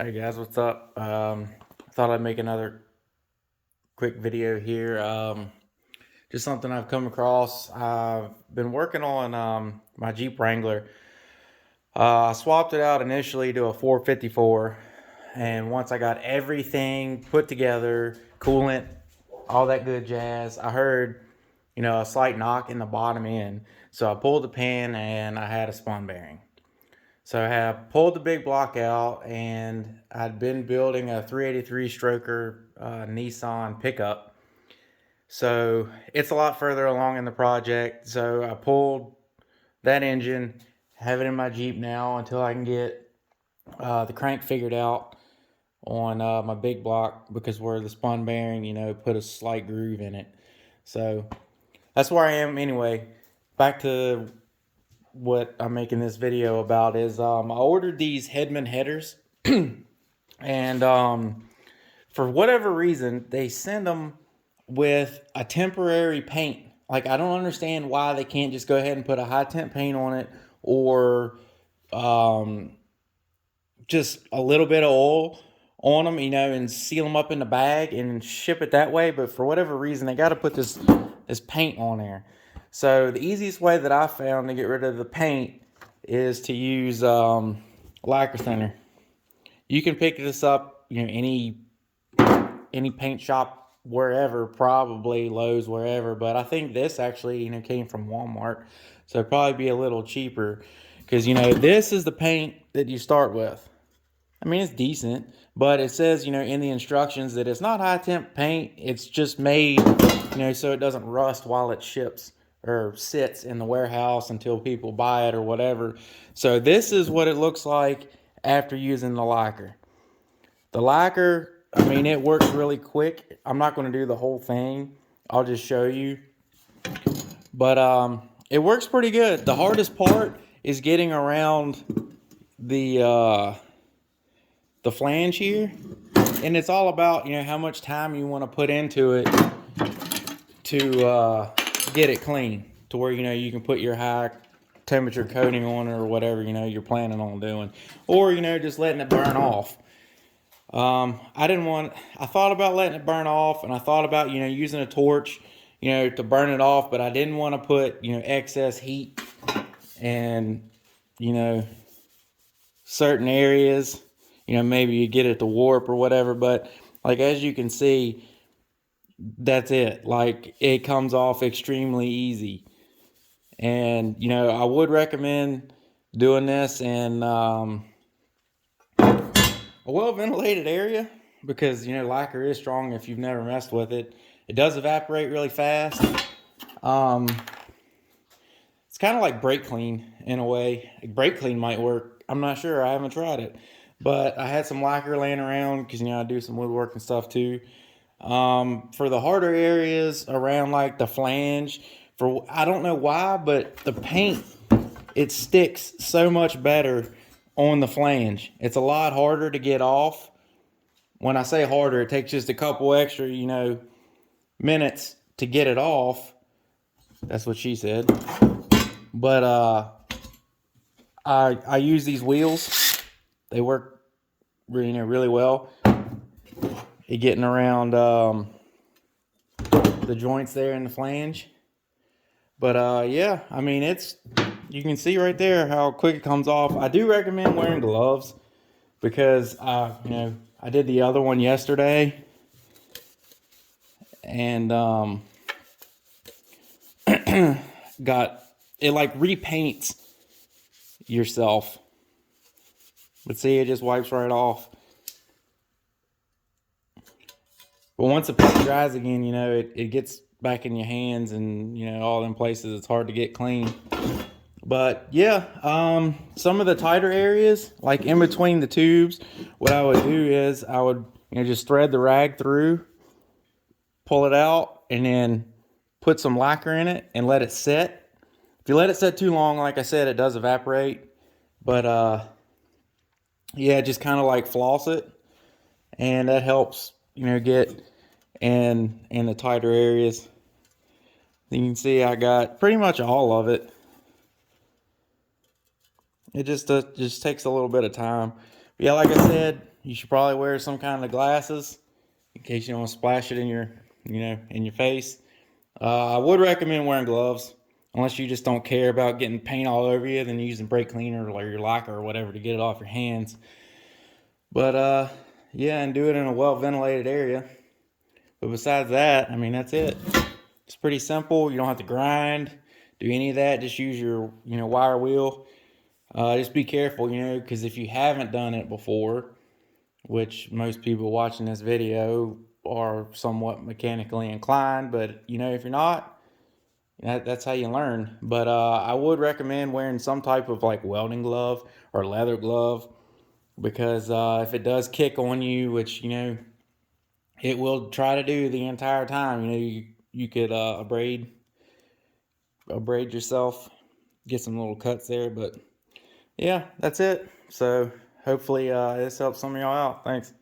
Hey guys, what's up? I thought I'd make another quick video here. Just something I've come across. I've been working on my Jeep Wrangler. I swapped it out initially to a 454, and once I got everything put together, coolant, all that good jazz, I heard, a slight knock in the bottom end. So I pulled the pin and I had a spun bearing. So I have pulled the big block out, and I'd been building a 383 stroker Nissan pickup. So it's a lot further along in the project. So I pulled that engine, have it in my Jeep now until I can get the crank figured out on my big block, because where the spun bearing, put a slight groove in it. So that's where I am anyway. Back to what I'm making this video about is I ordered these Hedman headers, and for whatever reason they send them with a temporary paint. Like, I don't understand why they can't just go ahead and put a high temp paint on it, or just a little bit of oil on them, and seal them up in the bag and ship it that way. But for whatever reason, they got to put this paint on there. So the easiest way that I found to get rid of the paint is to use lacquer thinner. You can pick this up, any paint shop wherever, probably Lowe's, wherever. But I think this actually, came from Walmart, so it'd probably be a little cheaper, because this is the paint that you start with. I mean, it's decent, but it says, in the instructions that it's not high temp paint. It's just made, so it doesn't rust while it ships or sits in the warehouse until people buy it or whatever. So this is what it looks like after using the lacquer. The lacquer, I mean, it works really quick. I'm not going to do the whole thing. I'll just show you. But it works pretty good. The hardest part is getting around the flange here, and it's all about how much time you want to put into it to get it clean, to where you can put your high temperature coating on it, or whatever you're planning on doing, or just letting it burn off. I thought about letting it burn off, and I thought about using a torch to burn it off, but I didn't want to put excess heat and certain areas. Maybe you get it to warp or whatever, but like, as you can see, that's it. Like, it comes off extremely easy. And, I would recommend doing this in a well-ventilated area, because, lacquer is strong if you've never messed with it. It does evaporate really fast. It's kind of like brake clean in a way. Brake clean might work. I'm not sure. I haven't tried it. But I had some lacquer laying around, because I do some woodwork and stuff too. For the harder areas around, like the flange, I don't know why, but the paint, it sticks so much better on the flange. It's a lot harder to get off. When I say harder, it takes just a couple extra, minutes to get it off. That's what she said. But I use these wheels. They work really, really well at getting around the joints there in the flange. But yeah, I mean, you can see right there how quick it comes off. I do recommend wearing gloves, because I did the other one yesterday, and got it, like, repaints yourself. But see, it just wipes right off. But once the paint dries again, it gets back in your hands, and all them places it's hard to get clean. But yeah, some of the tighter areas, like in between the tubes, what I would do is I would just thread the rag through, pull it out, and then put some lacquer in it and let it set. If you let it set too long, like I said, it does evaporate. But yeah, just kind of like floss it, and that helps get in the tighter areas. You can see I got pretty much all of it. It just takes a little bit of time. But yeah, like I said, you should probably wear some kind of glasses in case you don't want to splash it in your, in your face. I would recommend wearing gloves unless you just don't care about getting paint all over you, then using brake cleaner or your lacquer or whatever to get it off your hands. But yeah, and do it in a well ventilated area. But besides that, I mean, that's it. It's pretty simple. You don't have to grind, do any of that. Just use your, wire wheel. Just be careful, because if you haven't done it before, which most people watching this video are somewhat mechanically inclined, but if you're not, that's how you learn. But I would recommend wearing some type of like welding glove or leather glove, because if it does kick on you, which it will try to do the entire time, you could abrade yourself, get some little cuts there. But yeah, that's it. So hopefully this helps some of y'all out. Thanks.